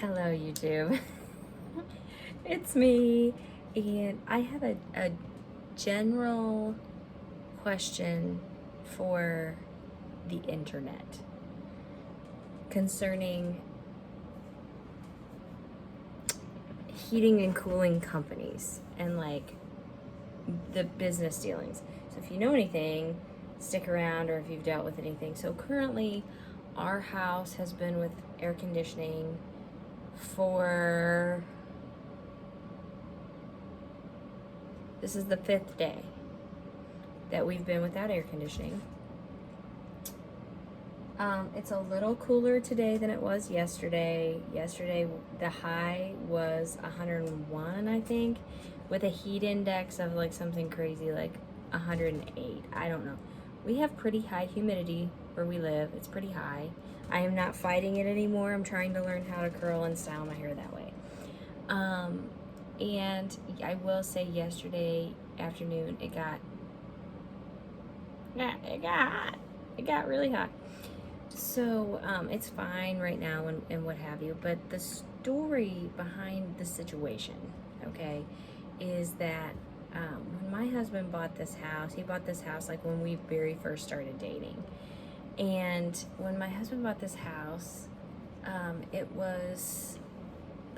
Hello, YouTube. It's me, and I have a general question for the internet concerning heating and cooling companies and like the business dealings. So if you know anything, stick around, or if you've dealt with anything. So currently, our house has been with air conditioning for this is the 5th day that we've been without air conditioning. It's a little cooler today than it was yesterday. Yesterday, the high was 101, I think, with a heat index of like something crazy like 108. I don't know. We have pretty high humidity where we live. It's pretty high. I am not fighting it anymore. I'm trying to learn how to curl and style my hair that way. And I will say yesterday afternoon it got hot. It got really hot. So it's fine right now and what have you. But the story behind the situation, okay, is that when my husband bought this house, he bought this house like when we very first started dating. And when my husband bought this house, it was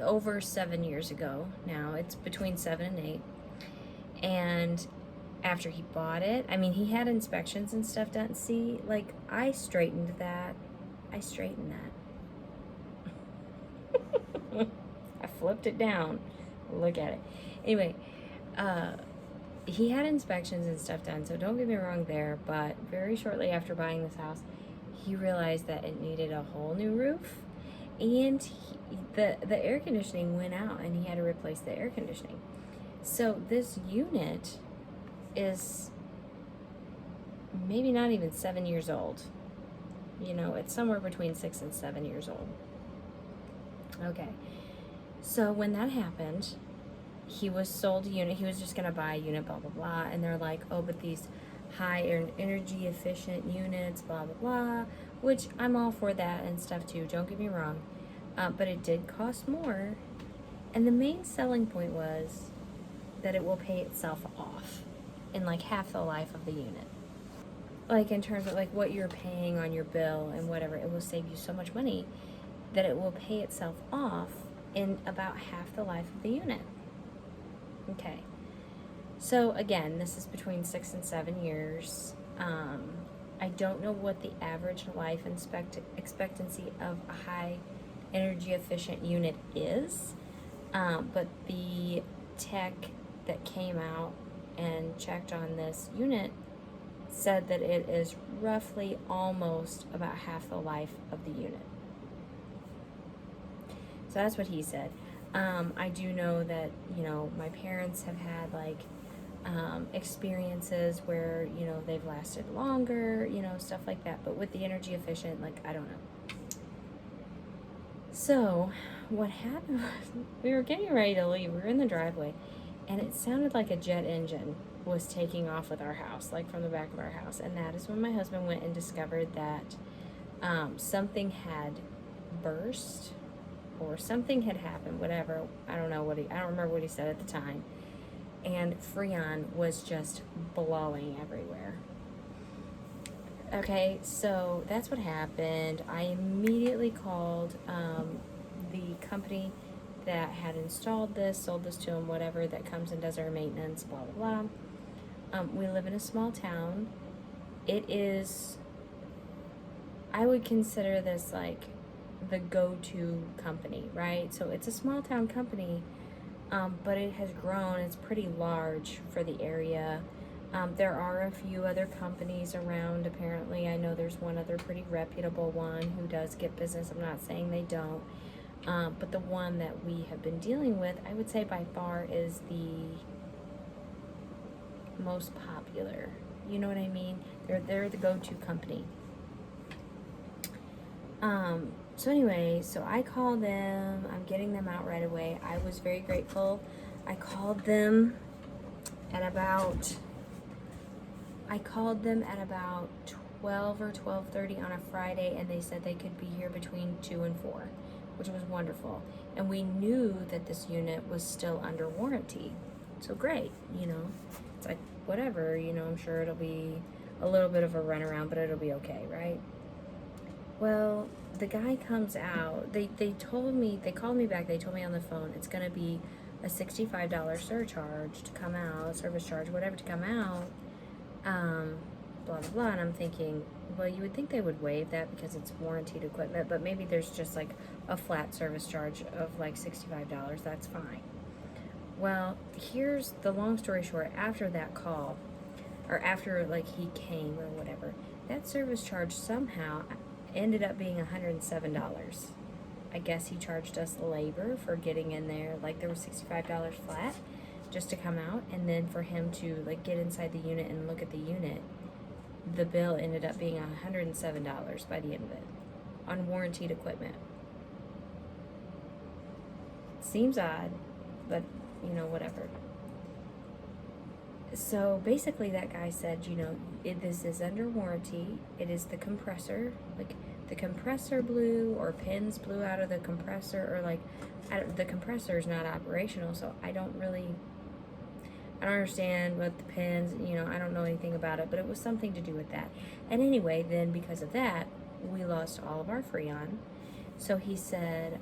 over 7 years ago now. It's between 7 and 8. And after he bought it, I mean, he had inspections and stuff done. See, like, I straightened that. I flipped it down. Look at it. Anyway, he had inspections and stuff done, so don't get me wrong there, but very shortly after buying this house, he realized that it needed a whole new roof, and the air conditioning went out, and he had to replace the air conditioning. So this unit is maybe not even 7 years old. You know, it's somewhere between 6 and 7 years old. Okay. So when that happened, he was sold a unit. He was just going to buy a unit, blah, blah, blah. And they're like, oh, but these high energy efficient units, blah, blah, blah, which I'm all for that and stuff too. Don't get me wrong. But it did cost more. And the main selling point was that it will pay itself off in like half the life of the unit. Like in terms of like what you're paying on your bill and whatever, it will save you so much money that it will pay itself off in about half the life of the unit. Okay. So again, this is between 6 and 7 years. I don't know what the average life expectancy of a high energy efficient unit is, but the tech that came out and checked on this unit said that it is roughly almost about half the life of the unit. So that's what he said. I do know that, you know, my parents have had like experiences where, you know, they've lasted longer, you know, stuff like that. But with the energy efficient, like, I don't know. So what happened was we were getting ready to leave. We were in the driveway, and it sounded like a jet engine was taking off with our house, like from the back of our house. And that is when my husband went and discovered that something had burst or something had happened, whatever. I don't remember what he said at the time. And Freon was just blowing everywhere. Okay, so that's what happened. I immediately called the company that had installed this, sold this to him, whatever, that comes and does our maintenance, blah, blah, blah. We live in a small town. It is, I would consider this like the go-to company, right? So it's a small town company, but it has grown. It's pretty large for the area. There are a few other companies around, apparently. I know there's one other pretty reputable one who does get business. I'm not saying they don't. But the one that we have been dealing with, I would say by far is the most popular. You know what I mean? They're the go-to company. So anyway, so I called them. I'm getting them out right away. I was very grateful. I called them at about 12 or 12:30 on a Friday, and they said they could be here between 2 and 4. which was wonderful. And we knew that this unit was still under warranty. So great, It's like, whatever, I'm sure it'll be a little bit of a runaround, but it'll be okay, right? Well, the guy comes out. They told me, they called me back, they told me on the phone, it's going to be a $65 surcharge to come out, service charge, whatever, to come out, blah, blah, blah. And I'm thinking, well, you would think they would waive that because it's warranted equipment, but maybe there's just like a flat service charge of like $65. That's fine. Well, here's the long story short. After that call, or after like he came or whatever, that service charge somehow ended up being $107. I guess he charged us labor for getting in there. Like there was $65 flat just to come out, and then for him to like get inside the unit and look at the unit, the bill ended up being $107 by the end of it on warranted equipment. Seems odd, but whatever. So basically that guy said, this is under warranty. It is the compressor. Like the compressor blew, or pins blew out of the compressor, or like the compressor is not operational. So I don't understand what the pins, I don't know anything about it, but it was something to do with that. And anyway, then because of that, we lost all of our Freon. So he said,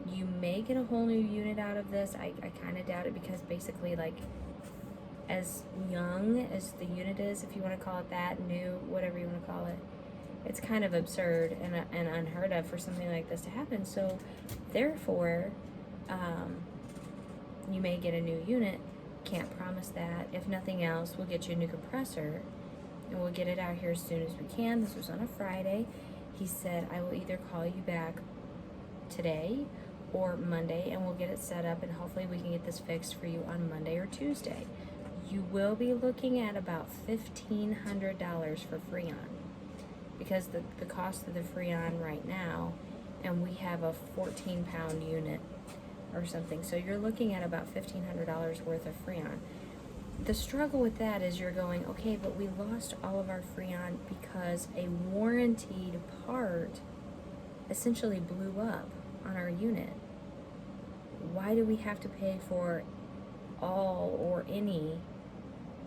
you may get a whole new unit out of this. I kind of doubt it, because basically, like, as young as the unit is, if you want to call it that, new, whatever you want to call it, it's kind of absurd and unheard of for something like this to happen. So therefore, you may get a new unit. Can't promise that. If nothing else, we'll get you a new compressor, and we'll get it out here as soon as we can. This was on a Friday. He said, I will either call you back today or Monday, and we'll get it set up, and hopefully we can get this fixed for you on Monday or Tuesday. You will be looking at about $1,500 for Freon, because the cost of the Freon right now, and we have a 14-pound unit or something, so you're looking at about $1,500 worth of Freon. The struggle with that is you're going, okay, but we lost all of our Freon because a warranted part essentially blew up on our unit. Why do we have to pay for all or any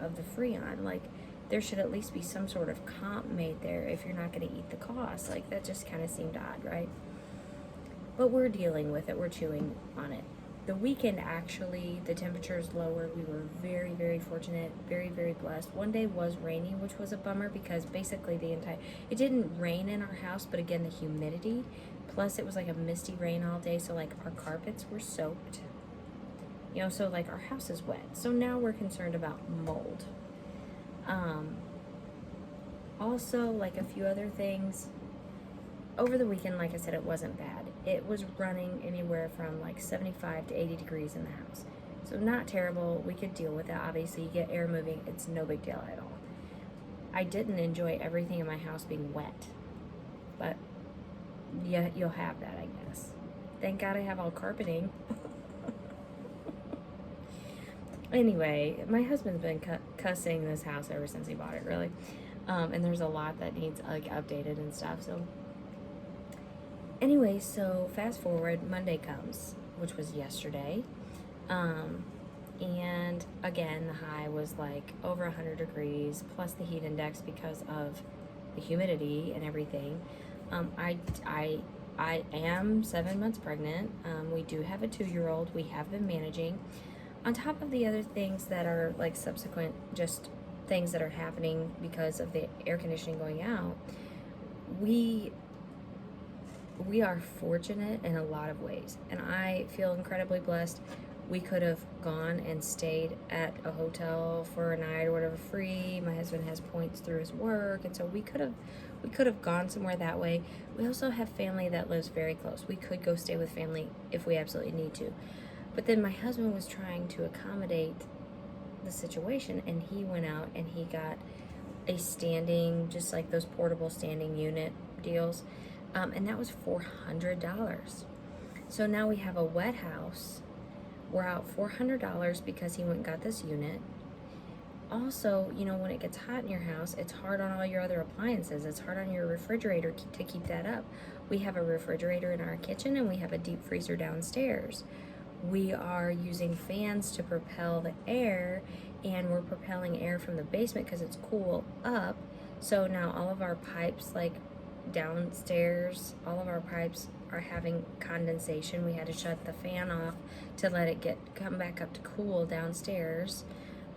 of the Freon? Like, there should at least be some sort of comp made there if you're not going to eat the cost. Like, that just kind of seemed odd, right? But we're dealing with it. We're chewing on it. The weekend, actually, the temperature's lower. We were very, very fortunate, very, very blessed. One day was rainy, which was a bummer, because basically it didn't rain in our house, but again, the humidity, plus it was like a misty rain all day, so like our carpets were soaked. So like our house is wet. So now we're concerned about mold. Also, like a few other things. Over the weekend, like I said, it wasn't bad. It was running anywhere from like 75 to 80 degrees in the house. So not terrible. We could deal with it. Obviously, you get air moving. It's no big deal at all. I didn't enjoy everything in my house being wet. But yeah, you'll have that, I guess. Thank God I have all carpeting. Anyway, my husband's been cussing this house ever since he bought it, really. And there's a lot that needs like updated and stuff. So anyway, so fast forward, Monday comes, which was yesterday. And again, the high was like over 100 degrees plus the heat index because of the humidity and everything. I am 7 months pregnant. We do have a 2-year-old. We have been managing. On top of the other things that are like subsequent, just things that are happening because of the air conditioning going out, we are fortunate in a lot of ways, and I feel incredibly blessed. We could have gone and stayed at a hotel for a night or whatever free. My husband has points through his work, and so we could have gone somewhere that way. We also have family that lives very close. We could go stay with family if we absolutely need to. But then my husband was trying to accommodate the situation, and he went out and he got a standing, just like those portable standing unit deals, and that was $400. So now we have a wet house. We're out $400 because he went and got this unit. Also, when it gets hot in your house, it's hard on all your other appliances. It's hard on your refrigerator to keep that up. We have a refrigerator in our kitchen and we have a deep freezer downstairs. We are using fans to propel the air, and we're propelling air from the basement because it's cool up. So now all of our pipes, like downstairs, all of our pipes are having condensation. We had to shut the fan off to let it come back up to cool downstairs.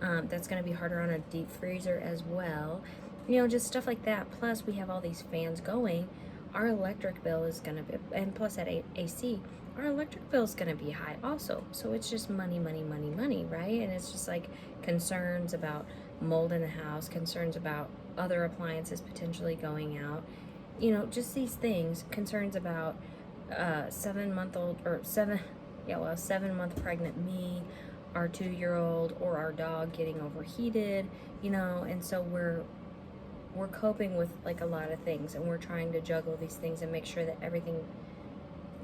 That's going to be harder on a deep freezer as well. You know, just stuff like that. Plus, we have all these fans going. Our electric bill is going to be, and plus that AC, our electric bill is going to be high also. So it's just money, money, money, money, right? And it's just like concerns about mold in the house, concerns about other appliances potentially going out. You know, just these things, concerns about 7-month-old or 7-month pregnant me, our 2-year-old, or our dog getting overheated, you know. And so we're coping with like a lot of things, and we're trying to juggle these things and make sure that everything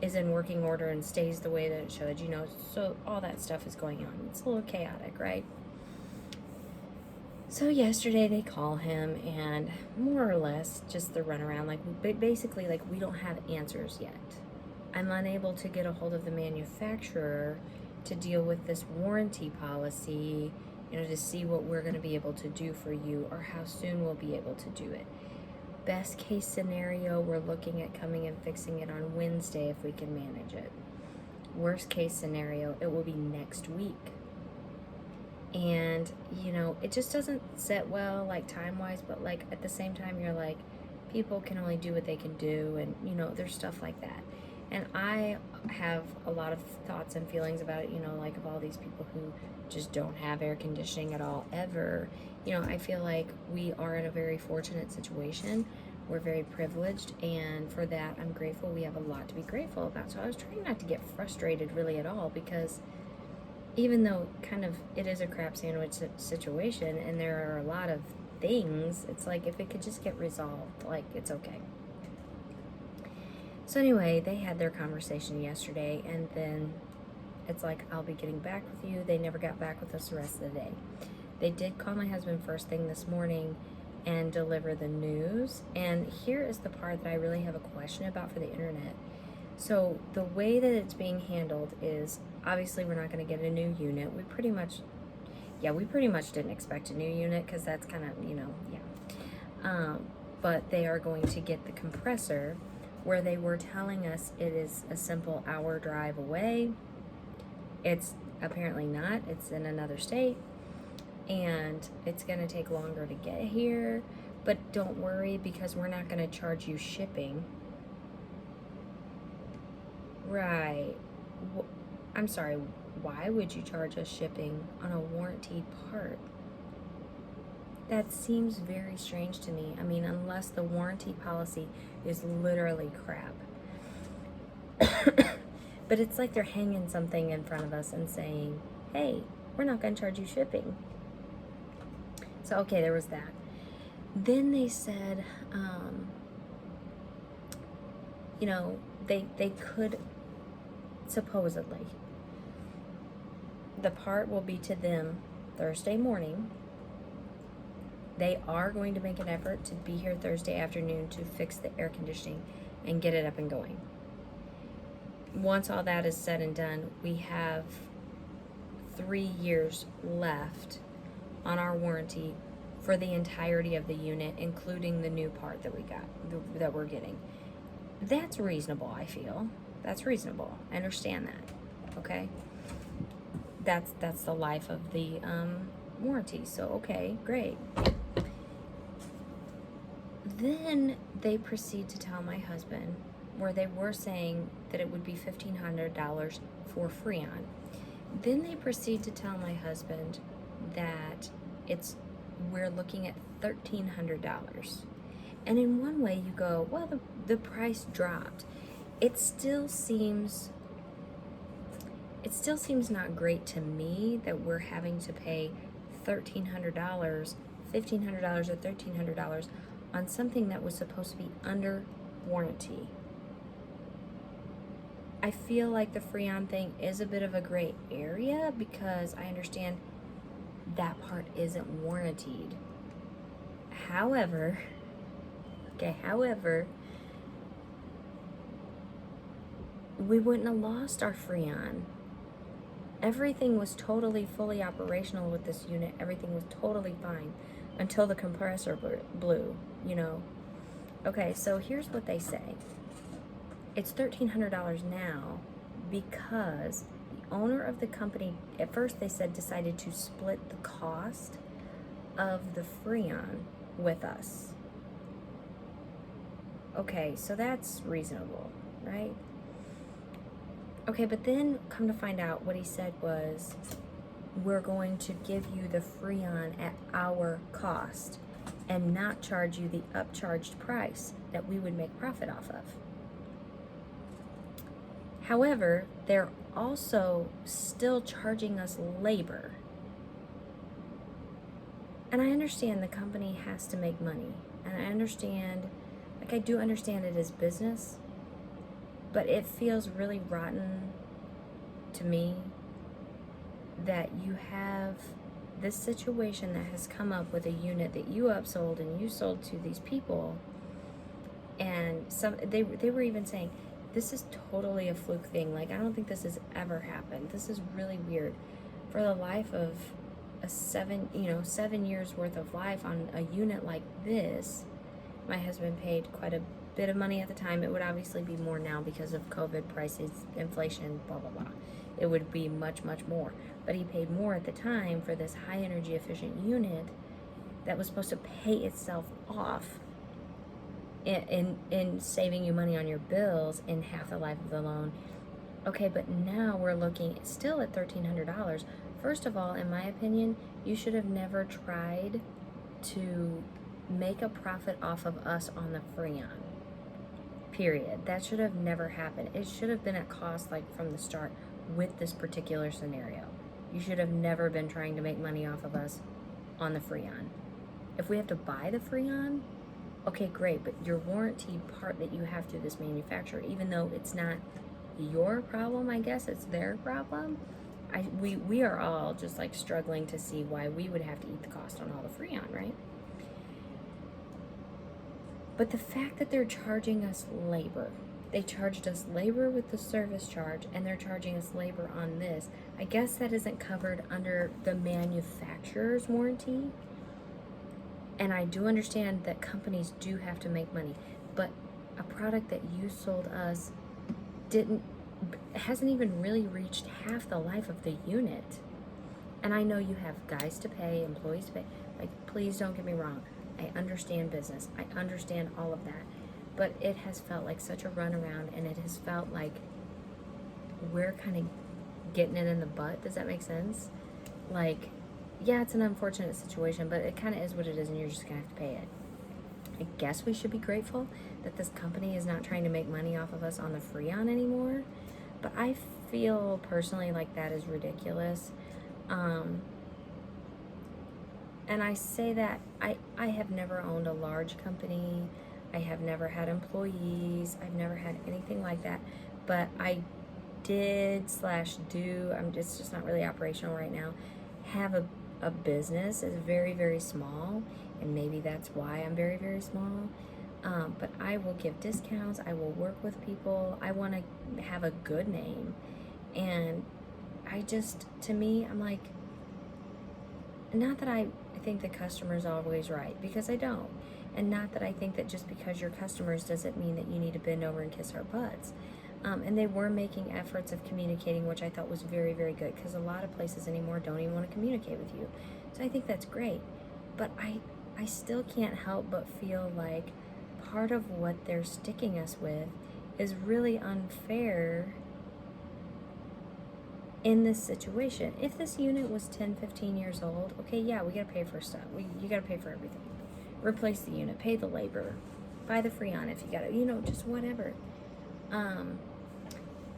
is in working order and stays the way that it should, you know. So all that stuff is going on. It's a little chaotic, right? So yesterday they call him, and more or less just the runaround, like basically like we don't have answers yet. I'm unable to get a hold of the manufacturer to deal with this warranty policy, you know, to see what we're going to be able to do for you or how soon we'll be able to do it. Best case scenario, we're looking at coming and fixing it on Wednesday if we can manage it. Worst case scenario, it will be next week. And, you know, it just doesn't sit well, like, time-wise, but, like, at the same time, you're like, people can only do what they can do, and, you know, there's stuff like that. And I have a lot of thoughts and feelings about it, you know, like of all these people who just don't have air conditioning at all, ever. You know, I feel like we are in a very fortunate situation. We're very privileged, and for that, I'm grateful. We have a lot to be grateful about. So I was trying not to get frustrated really at all, because even though kind of it is a crap sandwich situation and there are a lot of things, it's like if it could just get resolved, like, it's okay. So anyway, they had their conversation yesterday, and then it's like, I'll be getting back with you. They never got back with us the rest of the day. They did call my husband first thing this morning and deliver the news. And here is the part that I really have a question about for the internet. So the way that it's being handled is, obviously we're not going to get a new unit. We pretty much didn't expect a new unit, because that's kind of, you know, yeah. But they are going to get the compressor, where they were telling us it is a simple hour drive away. It's apparently not. It's in another state, and it's going to take longer to get here. But don't worry, because we're not going to charge you shipping. Right. I'm sorry, why would you charge us shipping on a warranted part? That seems very strange to me. I mean, unless the warranty policy is literally crap. But it's like they're hanging something in front of us and saying, hey, we're not going to charge you shipping. So, okay, there was that. Then they said, you know, they could, supposedly, the part will be to them Thursday morning. They are going to make an effort to be here Thursday afternoon to fix the air conditioning and get it up and going. Once all that is said and done, we have 3 years left on our warranty for the entirety of the unit, including the new part that that we're getting. That's reasonable, I feel. That's reasonable. I understand that. Okay? That's the life of the warranty. So, okay, great. Then they proceed to tell my husband, where they were saying that it would be $1,500 for Freon. Then they proceed to tell my husband that we're looking at $1,300. And in one way you go, well, the price dropped. It still seems not great to me that we're having to pay $1,300, $1,500 or $1,300 on something that was supposed to be under warranty. I feel like the Freon thing is a bit of a gray area, because I understand that part isn't warranted. However, we wouldn't have lost our Freon. Everything was totally, fully operational with this unit. Everything was totally fine until the compressor blew, you know. Okay, so here's what they say. It's $1,300 now because the owner of the company, at first they said, decided to split the cost of the Freon with us. Okay, so that's reasonable, right? Okay, but then come to find out, what he said was, we're going to give you the Freon at our cost and not charge you the upcharged price that we would make profit off of. However, they're also still charging us labor. And I understand the company has to make money. And I understand, like I do understand it is business, but it feels really rotten to me that you have this situation that has come up with a unit that you upsold and you sold to these people, and they were even saying this is totally a fluke thing. Like, I don't think this has ever happened. This is really weird. For the life of a 7 years worth of life on a unit like this, my husband paid quite a bit of money at the time. It would obviously be more now because of COVID prices, inflation, blah, blah, blah. It would be much, much more. But he paid more at the time for this high energy efficient unit that was supposed to pay itself off in saving you money on your bills in half the life of the loan. Okay, but now we're looking still at $1,300. First of all, in my opinion, you should have never tried to make a profit off of us on the Freon. Period. That should have never happened. It should have been at cost, like from the start, with this particular scenario. You should have never been trying to make money off of us on the Freon. If we have to buy the Freon, okay, great, but your warranty part that you have through this manufacturer, even though it's not your problem, I guess it's their problem. We are all just like struggling to see why we would have to eat the cost on all the Freon, right? But the fact that they're charging us labor, they charged us labor with the service charge, and they're charging us labor on this. I guess that isn't covered under the manufacturer's warranty. And I do understand that companies do have to make money, but a product that you sold us hasn't even really reached half the life of the unit. And I know you have guys to pay, employees to pay. Like, please don't get me wrong. I understand business. I understand all of that. But it has felt like such a runaround, and it has felt like we're kind of getting it in the butt. Does that make sense? Like, yeah, it's an unfortunate situation, but it kind of is what it is, and you're just going to have to pay it. I guess we should be grateful that this company is not trying to make money off of us on the Freon anymore. But I feel personally like that is ridiculous. And I say that I have never owned a large company. I have never had employees. I've never had anything like that. But I did/do, it's just not really operational right now, have a business. It's very, very small. And maybe that's why I'm very, very small. But I will give discounts. I will work with people. I want to have a good name. And to me, I'm like, not that I think the customer's always right, because I don't. And not that I think that just because you're customers doesn't mean that you need to bend over and kiss our butts. And they were making efforts of communicating, which I thought was very, very good, because a lot of places anymore don't even want to communicate with you. So I think that's great. But I still can't help but feel like part of what they're sticking us with is really unfair in this situation. If this unit was 10, 15 years old, okay, yeah, we gotta pay for stuff. You gotta pay for everything. Replace the unit, pay the labor, buy the Freon if you gotta, just whatever.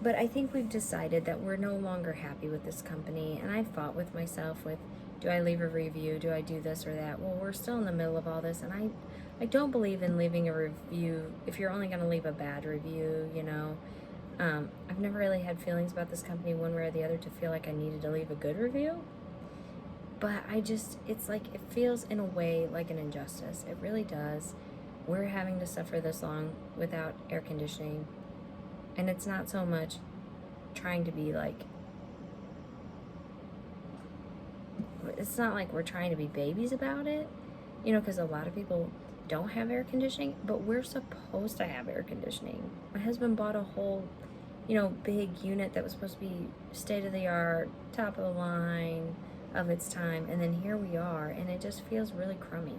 But I think we've decided that we're no longer happy with this company, and I fought with myself with, do I leave a review? Do I do this or that? Well, we're still in the middle of all this, and I don't believe in leaving a review if you're only gonna leave a bad review, I've never really had feelings about this company one way or the other to feel like I needed to leave a good review. But it's like, it feels in a way like an injustice. It really does. We're having to suffer this long without air conditioning. And it's not so much trying to be like, it's not like we're trying to be babies about it, you know, because a lot of people don't have air conditioning, but we're supposed to have air conditioning. My husband bought a whole, you know, big unit that was supposed to be state of the art, top of the line of its time, and then here we are, and it just feels really crummy.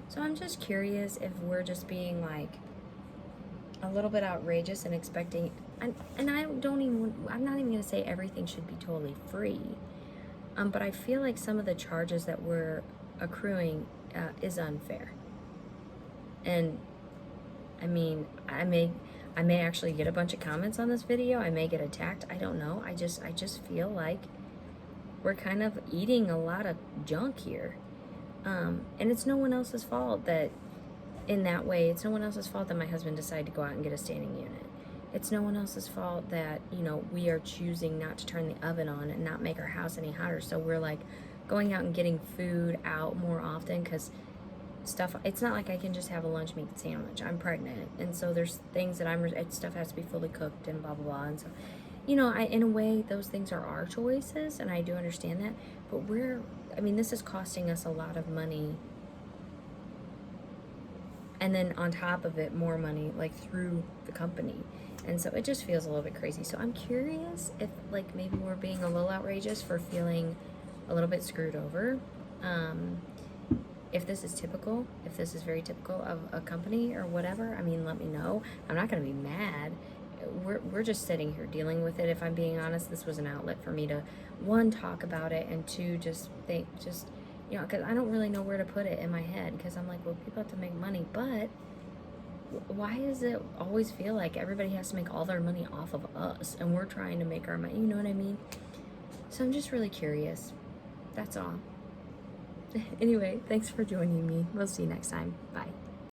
So I'm just curious if we're just being like a little bit outrageous and expecting, and I'm not even gonna say everything should be totally free, but I feel like some of the charges that we're accruing is unfair. And I mean, I may actually get a bunch of comments on this video. I may get attacked. I don't know. I just feel like we're kind of eating a lot of junk here. And it's no one else's fault that, in that way, it's no one else's fault that my husband decided to go out and get a standing unit. It's no one else's fault that, you know, we are choosing not to turn the oven on and not make our house any hotter. So we're like going out and getting food out more often because stuff, it's not like I can just have a lunch meat sandwich. I'm pregnant, and so there's things that stuff has to be fully cooked and blah blah blah. And so, you know, in a way, those things are our choices, and I do understand that. But this is costing us a lot of money, and then on top of it, more money like through the company. And so it just feels a little bit crazy. So I'm curious if like maybe we're being a little outrageous for feeling a little bit screwed over. If this is typical, if this is very typical of a company or whatever, I mean, let me know. I'm not going to be mad. We're just sitting here dealing with it. If I'm being honest, this was an outlet for me to, one, talk about it, and two, just think, you know, because I don't really know where to put it in my head, because I'm like, well, people have to make money, but why does it always feel like everybody has to make all their money off of us, and we're trying to make our money, you know what I mean? So I'm just really curious. That's all. Anyway, thanks for joining me. We'll see you next time. Bye.